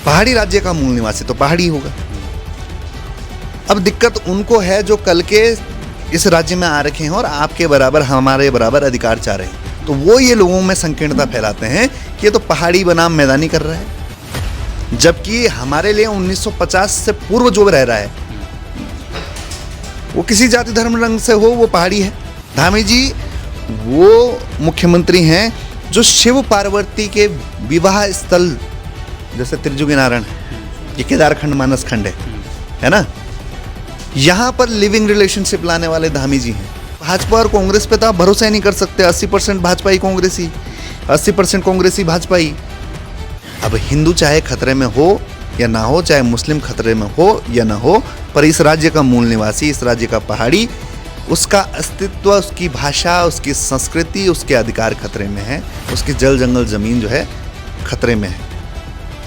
पहाड़ी राज्य का मूल निवासी तो पहाड़ी होगा। अब दिक्कत उनको है जो कल के इस राज्य में आ रखे हैं और आपके बराबर हमारे बराबर अधिकार चाह रहे हैं, तो वो ये लोगों में संकीर्णता फैलाते हैं कि ये तो पहाड़ी बनाम मैदानी कर रहा है, जबकि हमारे लिए 1950 से पूर्व जो रह रहा है वो किसी जाति धर्म रंग से हो, वो पहाड़ी है। धामी जी वो मुख्यमंत्री हैं जो शिव पार्वती के विवाह स्थल जैसे त्रिजुगी नारायण, ये केदारखंड मानस खंड है ना, यहाँ पर लिविंग रिलेशनशिप लाने वाले धामी जी हैं। भाजपा और कांग्रेस पे तो आप भरोसा ही नहीं कर सकते। 80% भाजपाई कांग्रेसी, 80% कांग्रेसी भाजपाई। अब हिंदू चाहे खतरे में हो या ना हो, चाहे मुस्लिम खतरे में हो या ना हो, पर इस राज्य का मूल निवासी, इस राज्य का पहाड़ी, उसका अस्तित्व, उसकी भाषा, उसकी संस्कृति, उसके अधिकार खतरे में है, उसकी जल जंगल जमीन जो है खतरे में है।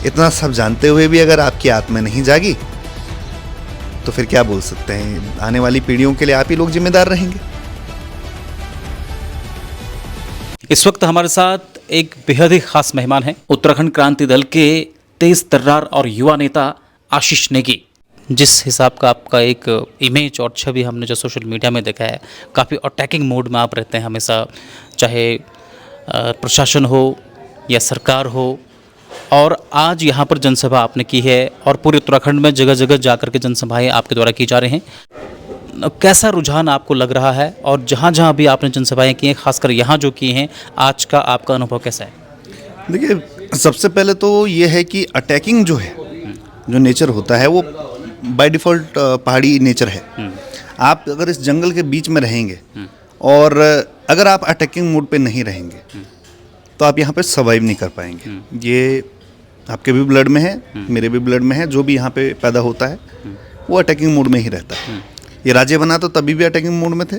इतना सब जानते हुए भी अगर आपकी आत्मा नहीं जागी तो फिर क्या बोल सकते हैं। आने वाली पीढ़ियों के लिए आप ही लोग जिम्मेदार रहेंगे। इस वक्त हमारे साथ एक बेहद ही खास मेहमान है, उत्तराखंड क्रांति दल के तेज तर्रार और युवा नेता आशीष नेगी। जिस हिसाब का आपका एक इमेज और छवि हमने जो सोशल मीडिया में देखा है, काफ़ी अटैकिंग मोड में आप रहते हैं हमेशा, चाहे प्रशासन हो या सरकार हो। और आज यहाँ पर जनसभा आपने की है और पूरे उत्तराखंड में जगह जगह जाकर के जनसभाएं आपके द्वारा की जा रही हैं। कैसा रुझान आपको लग रहा है और जहाँ जहाँ भी आपने जनसभाएं की हैं, खासकर यहाँ जो की हैं, आज का आपका अनुभव कैसा है? देखिए, सबसे पहले तो ये है कि अटैकिंग जो है, जो नेचर होता है वो बाय डिफ़ॉल्ट पहाड़ी नेचर है। आप अगर इस जंगल के बीच में रहेंगे और अगर आप अटैकिंग मोड पे नहीं रहेंगे तो आप यहाँ पे सर्वाइव नहीं कर पाएंगे। ये आपके भी ब्लड में है, मेरे भी ब्लड में है। जो भी यहाँ पे पैदा होता है वो अटैकिंग मोड में ही रहता है। ये राज्य बना तो तभी भी अटैकिंग मोड में थे,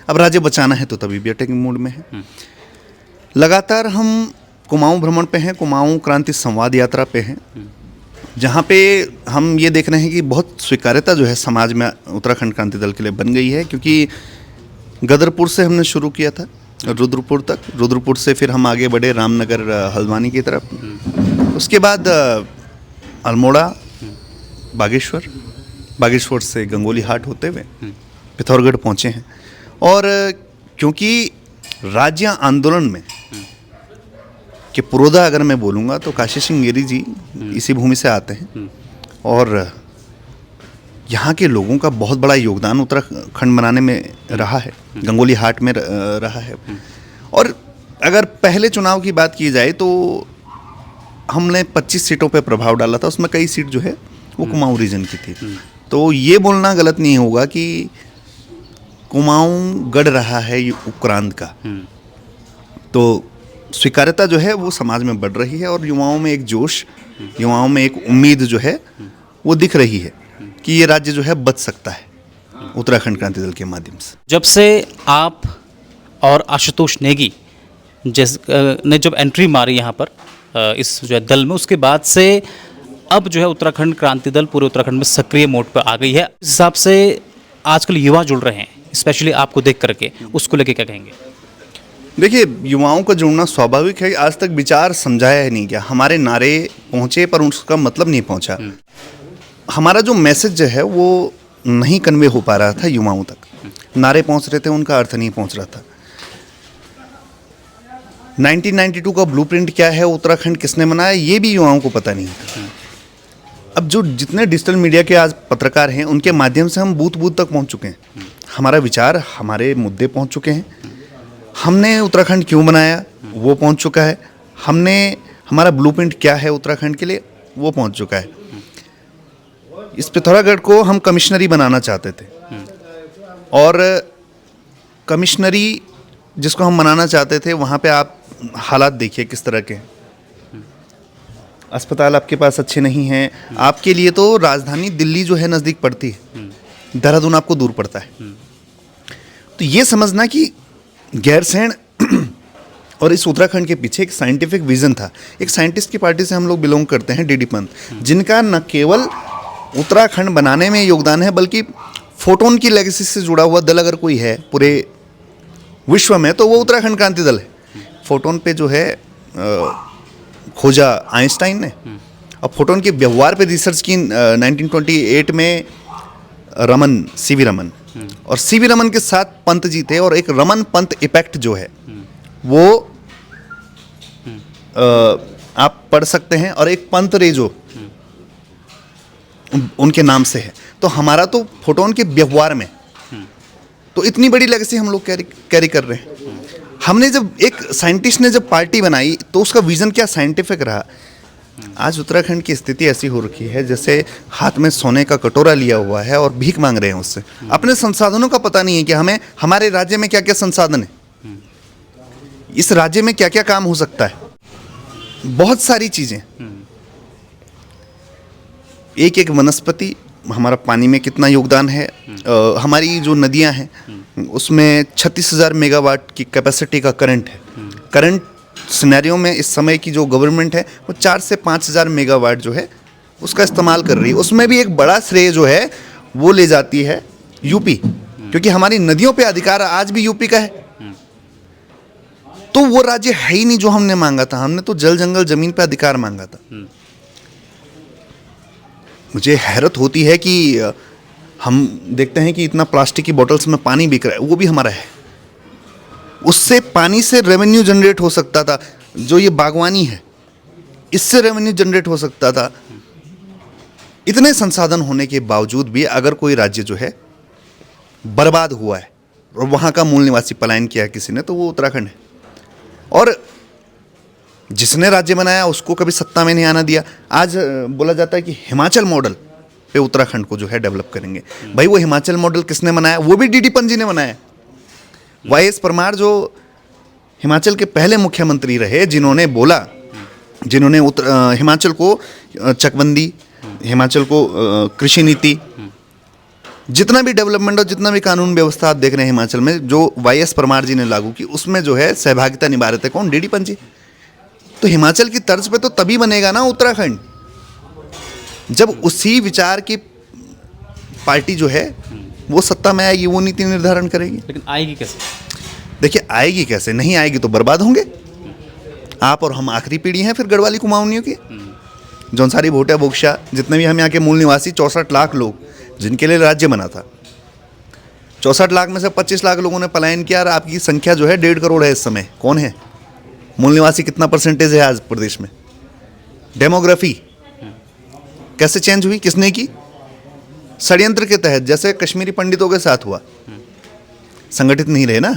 अब राज्य बचाना है तो तभी भी अटैकिंग मोड में है। लगातार हम कुमाऊं भ्रमण पे हैं, कुमाऊं क्रांति संवाद यात्रा पे हैं, जहाँ पे हम ये देख रहे हैं कि बहुत स्वीकार्यता जो है समाज में उत्तराखंड क्रांति दल के लिए बन गई है। क्योंकि गदरपुर से हमने शुरू किया था रुद्रपुर तक, रुद्रपुर से फिर हम आगे बढ़े रामनगर हल्द्वानी की तरफ, उसके बाद अल्मोड़ा, बागेश्वर, बागेश्वर से गंगोली हाट होते हुए पिथौरागढ़ पहुँचे हैं। और क्योंकि राज्य आंदोलन में कि पुरोधा अगर मैं बोलूँगा तो काशी सिंह गिरी जी इसी भूमि से आते हैं और यहाँ के लोगों का बहुत बड़ा योगदान उत्तराखंड बनाने में रहा है, गंगोली हाट में रहा है। और अगर पहले चुनाव की बात की जाए तो हमने 25 सीटों पे प्रभाव डाला था, उसमें कई सीट जो है वो कुमाऊं रीजन की थी। तो ये बोलना गलत नहीं होगा कि कुमाऊं गढ़ रहा है ये उपक्रांत का। तो स्वीकार्यता जो है वो समाज में बढ़ रही है और युवाओं में एक जोश, युवाओं में एक उम्मीद जो है वो दिख रही है कि ये राज्य जो है बच सकता है उत्तराखंड क्रांति दल के माध्यम से। जब से आप और आशुतोष नेगी ने जब एंट्री मारी यहाँ पर इस जो है दल में, उसके बाद से अब जो है उत्तराखंड क्रांति दल पूरे उत्तराखंड में सक्रिय मोड पर आ गई है। इस हिसाब से आजकल युवा जुड़ रहे हैं, स्पेशली आपको देख करके, उसको लेके क्या कहेंगे? देखिए, युवाओं का जुड़ना स्वाभाविक है। आज तक विचार समझाया है नहीं गया, हमारे नारे पहुँचे पर उसका मतलब नहीं पहुँचा। हमारा जो मैसेज जो है वो नहीं कन्वे हो पा रहा था युवाओं तक। नारे पहुँच रहे थे, उनका अर्थ नहीं पहुँच रहा था। 1992 का ब्लूप्रिंट क्या है, उत्तराखंड किसने बनाया, ये भी युवाओं को पता नहीं था। अब जो जितने डिजिटल मीडिया के आज पत्रकार हैं उनके माध्यम से हम बूथ बूथ तक पहुंच चुके हैं। हमारा विचार, हमारे मुद्दे पहुंच चुके हैं। हमने उत्तराखंड क्यों बनाया वो पहुंच चुका है। हमने हमारा ब्लूप्रिंट क्या है उत्तराखंड के लिए वो पहुंच चुका है। इस पिथौरागढ़ को हम कमिश्नरी बनाना चाहते थे और कमिश्नरी जिसको हम बनाना चाहते थे वहाँ पे आप हालात देखिए किस तरह के। अस्पताल आपके पास अच्छे नहीं हैं। आपके लिए तो राजधानी दिल्ली जो है नज़दीक पड़ती है, देहरादून आपको दूर पड़ता है। तो ये समझना कि गैरसैंण और इस उत्तराखंड के पीछे एक साइंटिफिक विजन था। एक साइंटिस्ट की पार्टी से हम लोग बिलोंग करते हैं, डीडी पंत, जिनका न केवल उत्तराखंड बनाने में योगदान है बल्कि फोटोन की लेगेसी से जुड़ा हुआ दल अगर कोई है पूरे विश्व में तो वो उत्तराखंड क्रांति दल है। फोटोन पे जो है खोजा आइंस्टाइन ने और फोटोन के व्यवहार पे रिसर्च की 1928 में रमन, सीवी रमन, और सीवी रमन के साथ पंत जी थे, और एक रमन पंत इफेक्ट जो है वो आप पढ़ सकते हैं, और एक पंत रे जो उनके नाम से है। तो हमारा तो फोटोन के व्यवहार में तो इतनी बड़ी लेगेसी हम लोग कैरी कर रहे हैं। हमने जब एक साइंटिस्ट ने जब पार्टी बनाई तो उसका विजन क्या साइंटिफिक रहा। आज उत्तराखंड की स्थिति ऐसी हो रखी है जैसे हाथ में सोने का कटोरा लिया हुआ है और भीख मांग रहे हैं उससे। अपने संसाधनों का पता नहीं है कि हमें हमारे राज्य में क्या क्या संसाधन है, इस राज्य में क्या क्या काम हो सकता है, बहुत सारी चीजें। एक एक वनस्पति, हमारा पानी में कितना योगदान है, हमारी जो नदियां हैं उसमें 36,000 मेगावाट की कैपेसिटी का करंट है। करंट सिनेरियो में इस समय की जो गवर्नमेंट है वो 4 से 5,000 मेगावाट जो है उसका इस्तेमाल कर रही है। उसमें भी एक बड़ा श्रेय जो है वो ले जाती है यूपी, क्योंकि हमारी नदियों पे अधिकार आज भी यूपी का है। तो वो राज्य है ही नहीं जो हमने मांगा था। हमने तो जल जंगल जमीन पे अधिकार मांगा था। मुझे हैरत होती है कि हम देखते हैं कि इतना प्लास्टिक की बोतल्स में पानी बिक रहा है, वो भी हमारा है। उससे पानी से रेवेन्यू जनरेट हो सकता था, जो ये बागवानी है इससे रेवेन्यू जनरेट हो सकता था। इतने संसाधन होने के बावजूद भी अगर कोई राज्य जो है बर्बाद हुआ है और वहाँ का मूल निवासी पलायन किया किसी ने, तो वो उत्तराखंड है। और जिसने राज्य बनाया उसको कभी सत्ता में नहीं आना दिया। आज बोला जाता है कि हिमाचल मॉडल पे उत्तराखंड को जो है डेवलप करेंगे। भाई वो हिमाचल मॉडल किसने बनाया? वो भी डीडी पंत जी ने बनाया। वाईएस परमार जो हिमाचल के पहले मुख्यमंत्री रहे, जिन्होंने बोला, जिन्होंने हिमाचल को चकबंदी, हिमाचल को कृषि नीति, जितना भी डेवलपमेंट और जितना भी कानून व्यवस्था आप देख रहे हैं हिमाचल में, जो वाईएस परमार जी ने लागू की, उसमें जो है सहभागिता निभा रहे थे कौन? डीडी पंत जी। तो हिमाचल की तर्ज पे तो तभी बनेगा ना उत्तराखंड, जब उसी विचार की पार्टी जो है वो सत्ता में आएगी, वो नीति निर्धारण करेगी। लेकिन आएगी कैसे? देखिए आएगी कैसे, नहीं आएगी तो बर्बाद होंगे आप और हम। आखिरी पीढ़ी हैं फिर गढ़वाली कुमाऊनियों की। जौनसारी, भोटिया, बोक्शा, जितने भी हम यहाँ के मूल निवासी 64 लाख लोग जिनके लिए राज्य बना था, 64 लाख में से 25 लाख लोगों ने पलायन किया, और आपकी संख्या जो है 1.5 करोड़ है इस समय। कौन है मूल निवासी? कितना परसेंटेज है आज प्रदेश में? डेमोग्राफी कैसे चेंज हुई? किसने की? षड्यंत्र के तहत, जैसे कश्मीरी पंडितों के साथ हुआ। संगठित नहीं रहे ना,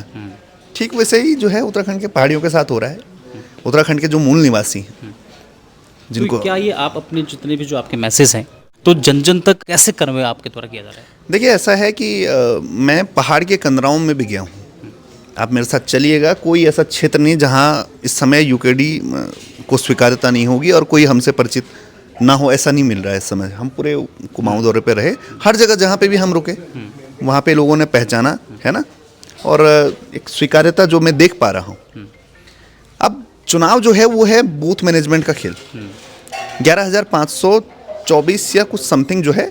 ठीक वैसे ही जो है उत्तराखंड के पहाड़ियों के साथ हो रहा है। उत्तराखंड के जो मूल निवासी हैं जिनको तो क्या ये आप अपने जितने भी जो आपके मैसेज हैं तो जन जन तक कैसे कन्वे आपके द्वारा किया जा रहा है? देखिए ऐसा है कि मैं पहाड़ के कंदराओं में भी गया हूँ। आप मेरे साथ चलिएगा, कोई ऐसा क्षेत्र नहीं जहाँ इस समय यूकेडी को स्वीकार्यता नहीं होगी और कोई हमसे परिचित ना हो, ऐसा नहीं मिल रहा है इस समय। हम पूरे कुमाऊं दौरे पे रहे, हर जगह जहाँ पे भी हम रुके वहाँ पे लोगों ने पहचाना है ना, और एक स्वीकार्यता जो मैं देख पा रहा हूँ। अब चुनाव जो है वो है बूथ मैनेजमेंट का खेल। 11,524 या कुछ समथिंग जो है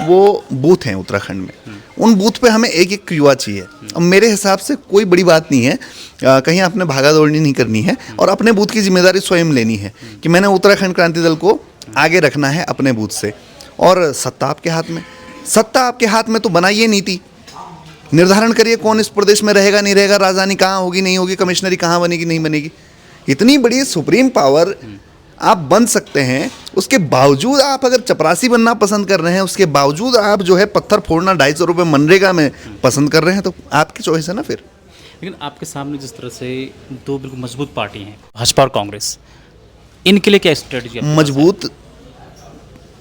वो बूथ हैं उत्तराखंड में। उन बूथ पे हमें एक एक युवा चाहिए। अब मेरे हिसाब से कोई बड़ी बात नहीं है, कहीं आपने भागा दौड़ी नहीं करनी है और अपने बूथ की जिम्मेदारी स्वयं लेनी है कि मैंने उत्तराखंड क्रांति दल को आगे रखना है अपने बूथ से। और सत्ता आपके हाथ में, सत्ता आपके हाथ में, तो बनाइए नीति, निर्धारण करिए कौन इस प्रदेश में रहेगा नहीं रहेगा, राजधानी कहाँ होगी नहीं होगी, कमिश्नरी कहाँ बनेगी नहीं बनेगी। इतनी बड़ी सुप्रीम पावर आप बन सकते हैं, उसके बावजूद आप अगर चपरासी बनना पसंद कर रहे हैं, उसके बावजूद आप जो है पत्थर फोड़ना 250 रुपये मनरेगा में पसंद कर रहे हैं, तो आपकी चॉइस है ना फिर। लेकिन आपके सामने जिस तरह से दो बिल्कुल मजबूत पार्टी हैं, भाजपा और कांग्रेस, इनके लिए क्या स्ट्रेटजी? मजबूत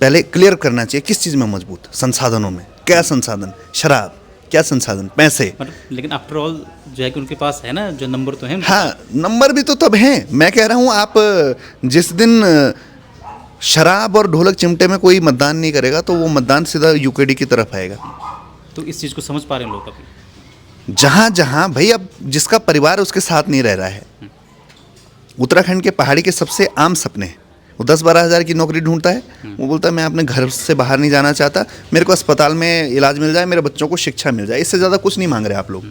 पहले क्लियर करना चाहिए, किस चीज़ में मजबूत? संसाधनों में। क्या संसाधन? शराब, क्या संसाधन? पैसे। लेकिन आफ्टर ऑल जो है कि उनके पास है ना, जो नंबर तो है। हाँ, नंबर भी तो तब हैं। मैं कह रहा हूँ आप जिस दिन शराब और ढोलक चिमटे में कोई मतदान नहीं करेगा तो वो मतदान सीधा यूकेडी की तरफ आएगा। तो इस चीज़ को समझ पा रहे हैं लोग अभी? जहाँ जहाँ भाई अब जिसका परिवार उसके साथ नहीं रह रहा है, उत्तराखंड के पहाड़ी के सबसे आम सपने हैं। वो 10-12 हज़ार की नौकरी ढूंढता है, वो बोलता है मैं अपने घर से बाहर नहीं जाना चाहता, मेरे को अस्पताल में इलाज मिल जाए, मेरे बच्चों को शिक्षा मिल जाए, इससे ज़्यादा कुछ नहीं मांग रहे आप लोग।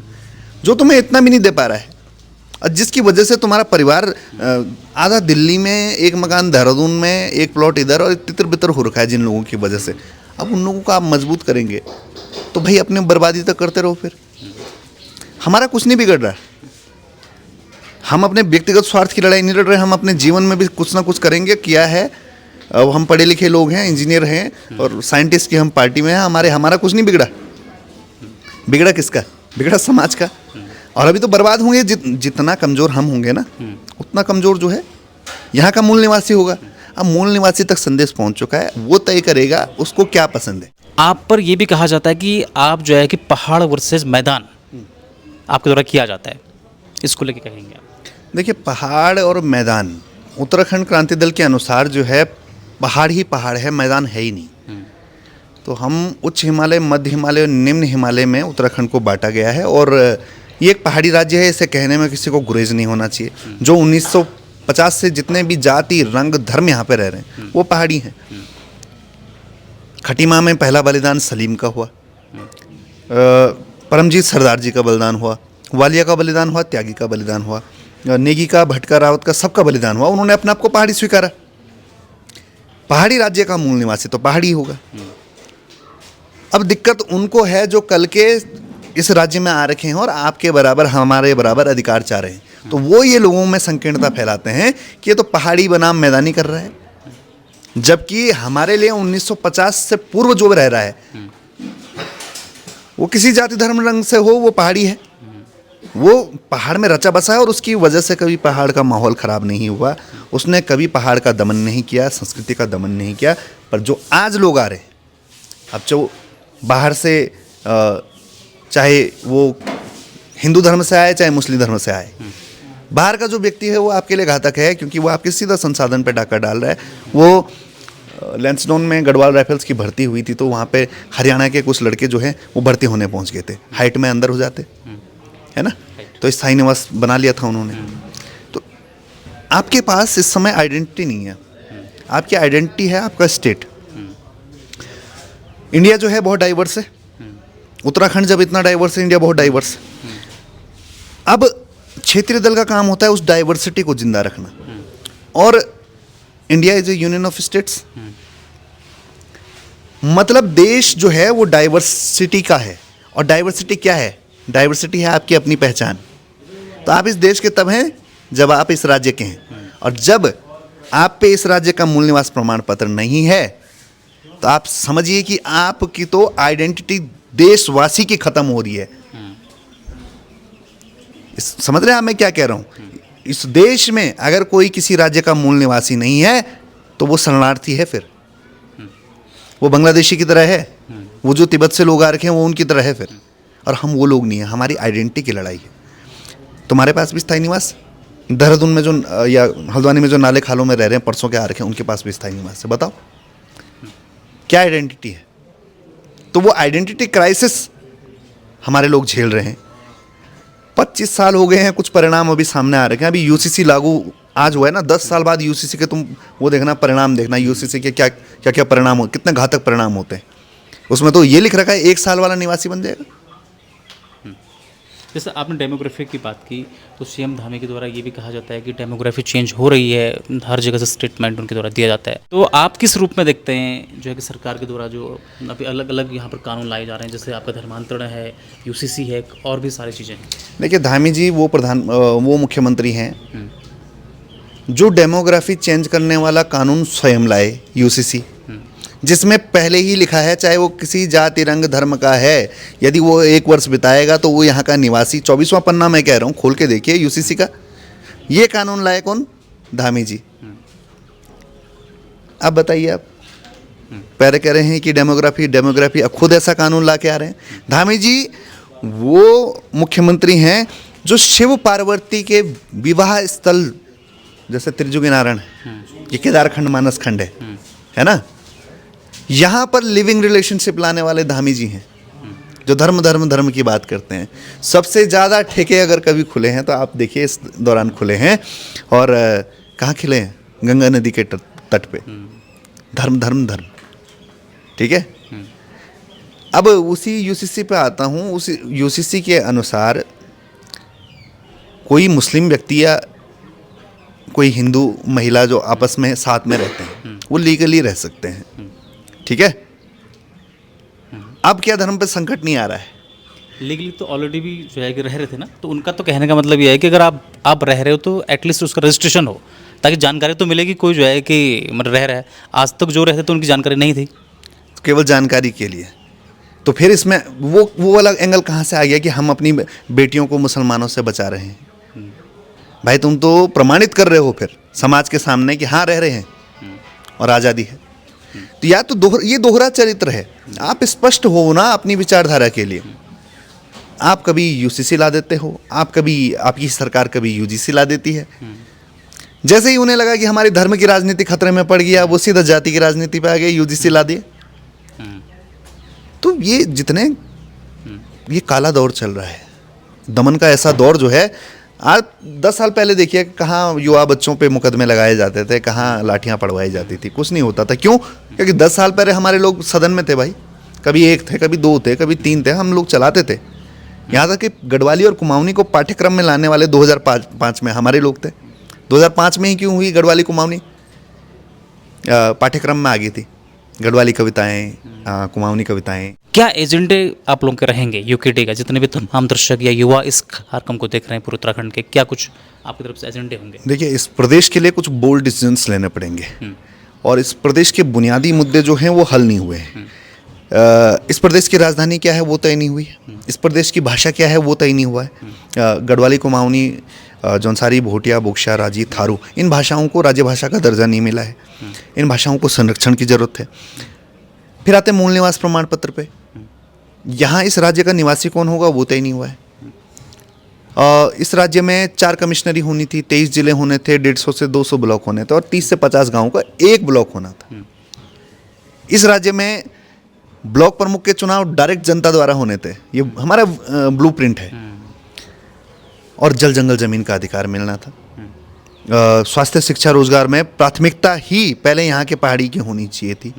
जो तुम्हें इतना भी नहीं दे पा रहा है, और जिसकी वजह से तुम्हारा परिवार आधा दिल्ली में, एक मकान देहरादून में, एक प्लॉट इधर, और तितर बितर हो रखा है जिन लोगों की वजह से। अब उन लोगों को आप मजबूत करेंगे तो भाई अपनी बर्बादी तक करते रहो। फिर हमारा कुछ नहीं बिगड़ रहा है, हम अपने व्यक्तिगत स्वार्थ की लड़ाई नहीं लड़ रहे, हम अपने जीवन में भी कुछ ना कुछ करेंगे। किया है, अब हम पढ़े लिखे लोग हैं, इंजीनियर हैं और साइंटिस्ट की हम पार्टी में हैं। हमारा कुछ नहीं बिगड़ा। बिगड़ा किसका? बिगड़ा समाज का। और अभी तो बर्बाद होंगे। जितना कमज़ोर हम होंगे ना, उतना कमज़ोर जो है यहाँ का मूल निवासी होगा। अब मूल निवासी तक संदेश पहुँच चुका है, वो तय करेगा उसको क्या पसंद है। आप पर यह भी कहा जाता है कि आप जो है कि पहाड़ वर्सेस मैदान आपके द्वारा किया जाता है, इसको लेके कहेंगे आप? देखिए, पहाड़ और मैदान, उत्तराखंड क्रांति दल के अनुसार जो है पहाड़ ही पहाड़ है, मैदान है ही नहीं। तो हम उच्च हिमालय, मध्य हिमालय और निम्न हिमालय में उत्तराखंड को बांटा गया है। और ये एक पहाड़ी राज्य है, इसे कहने में किसी को गुरेज नहीं होना चाहिए। जो 1950 से जितने भी जाति, रंग, धर्म यहाँ पे रह रहे हैं वो पहाड़ी हैं। खटीमा में पहला बलिदान सलीम का हुआ, परमजीत सरदार जी का बलिदान हुआ, वालिया का बलिदान हुआ, त्यागी का बलिदान हुआ, नेगी का, भटका, रावत का, सबका बलिदान हुआ। उन्होंने अपने आप को पहाड़ी स्वीकारा। पहाड़ी राज्य का मूल निवासी तो पहाड़ी होगा। अब दिक्कत उनको है जो कल के इस राज्य में आ रखे हैं और आपके बराबर, हमारे बराबर अधिकार चाह रहे हैं। तो वो ये लोगों में संकीर्णता फैलाते हैं कि ये तो पहाड़ी बनाम मैदानी कर रहा है, जबकि हमारे लिए 1950 से पूर्व जो रह रहा है वो किसी जाति, धर्म, रंग से हो, वो पहाड़ी है। वो पहाड़ में रचा बसा है और उसकी वजह से कभी पहाड़ का माहौल ख़राब नहीं हुआ। उसने कभी पहाड़ का दमन नहीं किया, संस्कृति का दमन नहीं किया। पर जो आज लोग आ रहे हैं, अब जो बाहर से, चाहे वो हिंदू धर्म से आए चाहे मुस्लिम धर्म से आए, बाहर का जो व्यक्ति है वो आपके लिए घातक है, क्योंकि वो आपके सीधा संसाधन पे डाका डाल रहा है। वो लैंसडाउन में गढ़वाल राइफल्स की भर्ती हुई थी, तो वहाँ पे हरियाणा के कुछ लड़के जो हैं वो भर्ती होने पहुँच गए थे, हाइट में अंदर हो जाते, है ना, तो स्थायी निवास बना लिया था उन्होंने। तो आपके पास इस समय आइडेंटिटी नहीं है। आपकी आइडेंटिटी है आपका स्टेट। इंडिया जो है बहुत डाइवर्स है। उत्तराखंड जब इतना डाइवर्स है, इंडिया बहुत डाइवर्स है। अब क्षेत्रीय दल का काम होता है उस डाइवर्सिटी को जिंदा रखना। और India is A union of states, मतलब देश जो है वो डाइवर्सिटी का है। और डाइवर्सिटी क्या है? डाइवर्सिटी है आपकी अपनी पहचान। तो आप इस देश के तब हैं जब आप इस राज्य के हैं, और जब आप पे इस राज्य का मूल निवास प्रमाण पत्र नहीं है तो आप समझिए कि आपकी तो आइडेंटिटी देशवासी की खत्म हो रही है। समझ रहे हैं आप मैं क्या कह रहा हूं? इस देश में अगर कोई किसी राज्य का मूल निवासी नहीं है तो वो शरणार्थी है। फिर वो बांग्लादेशी की तरह है, वो जो तिब्बत से लोग आ रखे हैं वो उनकी तरह है फिर। और हम वो लोग नहीं हैं। हमारी आइडेंटिटी की लड़ाई है। तुम्हारे पास भी स्थायी निवास, देहरादून में जो या हल्द्वानी में जो नाले खालों में रह रहे हैं, परसों के आ रखे हैं, उनके पास भी स्थायी निवास है। बताओ क्या आइडेंटिटी है? तो वो आइडेंटिटी क्राइसिस हमारे लोग झेल रहे हैं। 25 साल हो गए हैं, कुछ परिणाम अभी सामने आ रहे हैं। अभी यूसीसी लागू आज हुआ है ना, 10 साल बाद यूसीसी के तुम वो देखना, परिणाम देखना यूसीसी के क्या क्या क्या परिणाम हो, कितने घातक परिणाम होते हैं। उसमें तो ये लिख रखा है 1 साल वाला निवासी बन जाएगा। जैसे आपने डेमोग्राफी की बात की, तो सीएम धामी के द्वारा ये भी कहा जाता है कि डेमोग्राफी चेंज हो रही है, हर जगह से स्टेटमेंट उनके द्वारा दिया जाता है। तो आप किस रूप में देखते हैं जो है कि सरकार के द्वारा जो अभी अलग अलग यहाँ पर कानून लाए जा रहे हैं, जैसे आपका धर्मांतरण है, यूसीसी है, और भी सारी चीज़ें हैं? देखिए, धामी जी वो मुख्यमंत्री हैं जो डेमोग्राफी चेंज करने वाला कानून स्वयं लाए, यूसीसी, जिसमें पहले ही लिखा है चाहे वो किसी जाति, रंग, धर्म का है, यदि वो 1 वर्ष बिताएगा तो वो यहाँ का निवासी। 24वां पन्ना मैं कह रहा हूँ, खोल के देखिए यूसीसी का। ये कानून लाए कौन? धामी जी। अब बताइए, आप पहले कह रहे हैं कि डेमोग्राफी, अब खुद ऐसा कानून ला के आ रहे हैं। धामी जी वो मुख्यमंत्री हैं जो शिव पार्वती के विवाह स्थल, जैसे त्रिजुगी नारायण, ये केदारखंड मानस खंड है ना, यहाँ पर लिविंग रिलेशनशिप लाने वाले धामी जी हैं, जो धर्म की बात करते हैं। सबसे ज़्यादा ठेके अगर कभी खुले हैं तो आप देखिए इस दौरान खुले हैं। और कहाँ खुले हैं? गंगा नदी के तट पे। धर्म, ठीक है। अब उसी यूसीसी पे आता हूँ। उसी यूसीसी के अनुसार कोई मुस्लिम व्यक्ति या कोई हिंदू महिला जो आपस में साथ में रहते हैं वो लीगली रह सकते हैं, ठीक है। अब क्या धर्म पे संकट नहीं आ रहा है? लीगली तो ऑलरेडी भी जो है कि रह रहे थे ना, तो उनका तो कहने का मतलब ये है कि अगर आप रह रहे हो तो एटलीस्ट उसका रजिस्ट्रेशन हो, ताकि जानकारी तो मिलेगी। कोई जो है कि मतलब रह रहा है, आज तक जो रहते तो उनकी जानकारी नहीं थी। केवल जानकारी के लिए। तो फिर इसमें वो वाला एंगल कहाँ से आ गया कि हम अपनी बेटियों को मुसलमानों से बचा रहे हैं? भाई तुम तो प्रमाणित कर रहे हो फिर समाज के सामने कि हाँ रह रहे हैं और आज़ादी है। तो या तो ये दोहरा चरित्र है। आप स्पष्ट हो ना अपनी विचारधारा के लिए। आप कभी यूसीसी ला देते हो, आपकी सरकार कभी यूजीसी ला देती है। जैसे ही उन्हें लगा कि हमारी धर्म की राजनीति खतरे में पड़ गया, वो सीधा जाति की राजनीति पे आ गए, यूजीसी ला दिए। तो ये काला दौर चल रहा है, दमन का ऐसा दौर जो है। आज 10 साल पहले देखिए कहाँ युवा बच्चों पे मुकदमे लगाए जाते थे, कहाँ लाठियाँ पड़वाई जाती थी, कुछ नहीं होता था। क्यों? क्योंकि 10 साल पहले हमारे लोग सदन में थे भाई, कभी 1 थे, कभी 2 थे, कभी 3 थे, हम लोग चलाते थे। यहाँ तक कि गढ़वाली और कुमाऊनी को पाठ्यक्रम में लाने वाले 2005 में हमारे लोग थे। 2005 में ही क्यों हुई गढ़वाली कुमाऊनी पाठ्यक्रम में आ गई थी, गढ़वाली कविताएं, कुमाऊनी कविताएं। क्या एजेंडे आप लोगों के रहेंगे यूकेडी का? जितने भी तमाम दर्शक या युवा इस कार्यक्रम को देख रहे हैं पूरे उत्तराखंड के, क्या कुछ आपकी तरफ से एजेंडे होंगे? देखिए, इस प्रदेश के लिए कुछ बोल्ड डिसीजंस लेने पड़ेंगे और इस प्रदेश के बुनियादी मुद्दे जो हैं वो हल नहीं हुए हैं। इस प्रदेश की राजधानी क्या है वो तय नहीं हुई है। इस प्रदेश की भाषा क्या है वो तय नहीं हुआ है। गढ़वाली कुमाऊनी, जौनसारी, भोटिया, बोक्शा, राजी, थारू, इन भाषाओं को राज्य भाषा का दर्जा नहीं मिला है। इन भाषाओं को संरक्षण की जरूरत है। फिर आते मूल निवास प्रमाण पत्र पे। यहाँ इस राज्य का निवासी कौन होगा वो तय नहीं हुआ है। इस राज्य में 4 कमिश्नरी होनी थी, 23 जिले होने थे, 150 से 200 ब्लॉक होने थे और 30 से 50 गाँव का एक ब्लॉक होना था। इस राज्य में ब्लॉक प्रमुख के चुनाव डायरेक्ट जनता द्वारा होने थे, ये हमारा ब्लूप्रिंट है। और जल जंगल जमीन का अधिकार मिलना था। स्वास्थ्य, शिक्षा, रोजगार में प्राथमिकता ही पहले यहाँ के पहाड़ी की होनी चाहिए थी।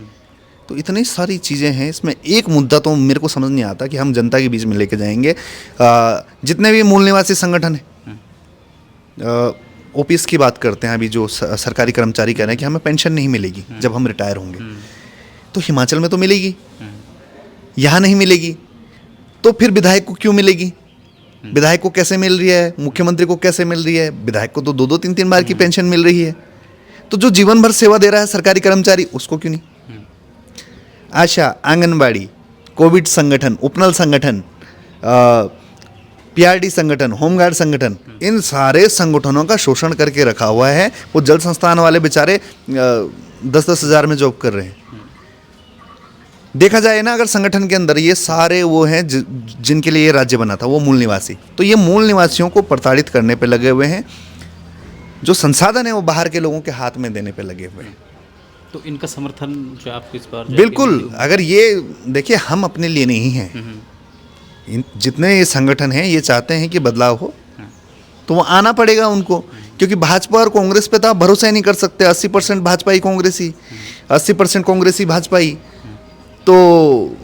तो इतनी सारी चीज़ें हैं, इसमें एक मुद्दा तो मेरे को समझ नहीं आता कि हम जनता के बीच में लेके जाएंगे। जितने भी मूल निवासी संगठन हैं, ओपीएस की बात करते हैं, अभी जो सरकारी कर्मचारी कह रहे हैं कि हमें पेंशन नहीं मिलेगी जब हम रिटायर होंगे, तो हिमाचल में तो मिलेगी, यहाँ नहीं मिलेगी। तो फिर विधायक को क्यों मिलेगी? विधायक को कैसे मिल रही है? मुख्यमंत्री को कैसे मिल रही है? विधायक को तो 2-2, 3-3 बार की पेंशन मिल रही है। तो जो जीवन भर सेवा दे रहा है सरकारी कर्मचारी, उसको क्यों नहीं? आशा, आंगनबाड़ी, कोविड संगठन, उपनल संगठन, पीआरडी संगठन, होमगार्ड संगठन, इन सारे संगठनों का शोषण करके रखा हुआ है। वो जल संस्थान वाले बेचारे 10-10 हज़ार में जॉब कर रहे हैं। देखा जाए ना, अगर संगठन के अंदर ये सारे वो हैं जिनके लिए ये राज्य बना था, वो मूल निवासी, तो ये मूल निवासियों को प्रताड़ित करने पे लगे हुए हैं। जो संसाधन है वो बाहर के लोगों के हाथ में देने पे लगे हुए हैं। तो इनका समर्थन जो आपको इस बार बिल्कुल, अगर ये देखिए, हम अपने लिए नहीं हैं। जितने ये संगठन हैं ये चाहते हैं कि बदलाव हो, तो वो आना पड़ेगा उनको। क्योंकि भाजपा और कांग्रेस पे तो आप भरोसा ही नहीं कर सकते। 80% भाजपाई कांग्रेसी, 80% कांग्रेसी भाजपाई, तो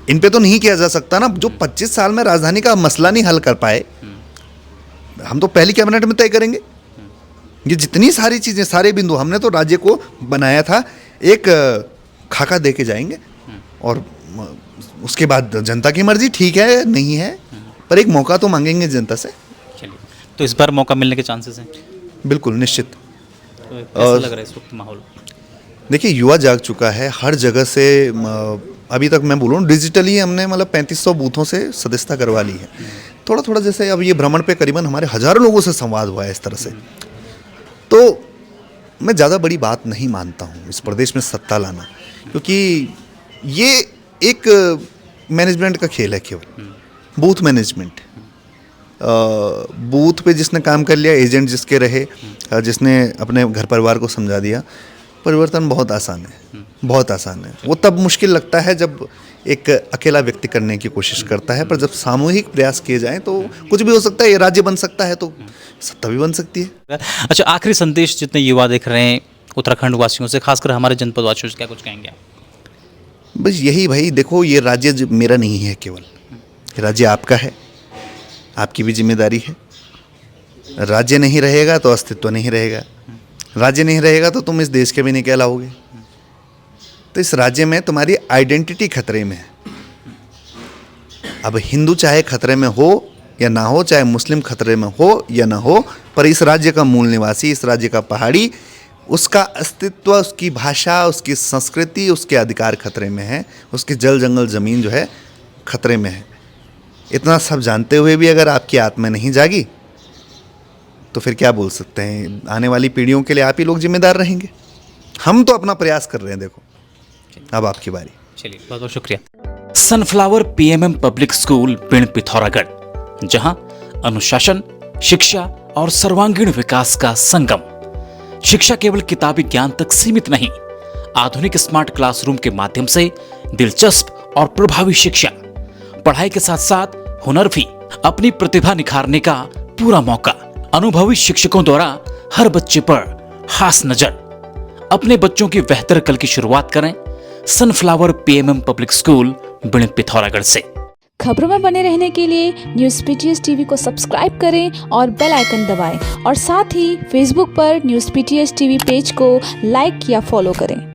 इन पे तो नहीं किया जा सकता ना। जो 25 साल में राजधानी का मसला नहीं हल कर पाए, हम तो पहली कैबिनेट में तय करेंगे। ये जितनी सारी चीज़ें, सारे बिंदु, हमने तो राज्य को बनाया था, एक खाका दे के जाएंगे और उसके बाद जनता की मर्जी, ठीक है नहीं है, पर एक मौका तो मांगेंगे जनता से। चलिए, तो इस बार मौका मिलने के चांसेस हैं? बिल्कुल, निश्चित। तो कैसा लग रहा है इस वक्त माहौल? देखिए, युवा जाग चुका है हर जगह से। अभी तक मैं बोलूँ डिजिटली हमने मतलब 3500 बूथों से सदस्यता करवा ली है। थोड़ा थोड़ा जैसे अब ये भ्रमण पे करीबन हमारे हज़ारों लोगों से संवाद हुआ है इस तरह से। तो मैं ज़्यादा बड़ी बात नहीं मानता हूँ इस प्रदेश में सत्ता लाना, क्योंकि ये एक मैनेजमेंट का खेल है, केवल बूथ मैनेजमेंट। बूथ पे जिसने काम कर लिया, एजेंट जिसके रहे, जिसने अपने घर परिवार को समझा दिया, परिवर्तन बहुत आसान है, बहुत आसान है। वो तब मुश्किल लगता है जब एक अकेला व्यक्ति करने की कोशिश करता है, पर जब सामूहिक प्रयास किए जाएं तो कुछ भी हो सकता है। ये राज्य बन सकता है तो सत्ता भी बन सकती है। अच्छा, आखिरी संदेश जितने युवा देख रहे हैं उत्तराखंड वासियों से, खासकर हमारे जनपद वासियों से, क्या कुछ कहेंगे आप? बस यही भाई, देखो, ये राज्य मेरा नहीं है केवल, ये राज्य आपका है, आपकी भी जिम्मेदारी है। राज्य नहीं रहेगा तो अस्तित्व नहीं रहेगा, राज्य नहीं रहेगा तो तुम इस देश के भी नहीं कहलाओगे। तो इस राज्य में तुम्हारी आइडेंटिटी खतरे में है। अब हिंदू चाहे खतरे में हो या ना हो, चाहे मुस्लिम खतरे में हो या ना हो, पर इस राज्य का मूल निवासी, इस राज्य का पहाड़ी, उसका अस्तित्व, उसकी भाषा, उसकी संस्कृति, उसके अधिकार खतरे में है, उसके जल जंगल ज़मीन जो है खतरे में है। इतना सब जानते हुए भी अगर आपकी आत्मा नहीं जागी तो फिर क्या बोल सकते हैं? आने वाली पीढ़ियों के लिए आप ही लोग जिम्मेदार रहेंगे। हम तो अपना प्रयास कर रहे हैं, देखो अब आपकी बारी। चलिए, बहुत बहुत शुक्रिया। सनफ्लावर पीएमएम पब्लिक स्कूल बिण पिथौरागढ़, जहां अनुशासन, शिक्षा और सर्वांगीण विकास का संगम। शिक्षा केवल किताबी ज्ञान तक सीमित नहीं, आधुनिक स्मार्ट क्लासरूम के माध्यम से दिलचस्प और प्रभावी शिक्षा, पढ़ाई के साथ साथ हुनर भी, अपनी प्रतिभा निखारने का पूरा मौका। अनुभवी शिक्षकों द्वारा हर बच्चे पर खास नजर। अपने बच्चों की बेहतर कल की शुरुआत करें सनफ्लावर पीएमएम पब्लिक स्कूल बिण पिथौरागढ़ से। खबरों में बने रहने के लिए न्यूज़ पीटीएस टीवी को सब्सक्राइब करें और बेल आइकन दबाएं, और साथ ही फेसबुक पर न्यूज़ पीटीएस टीवी पेज को लाइक या फॉलो करें।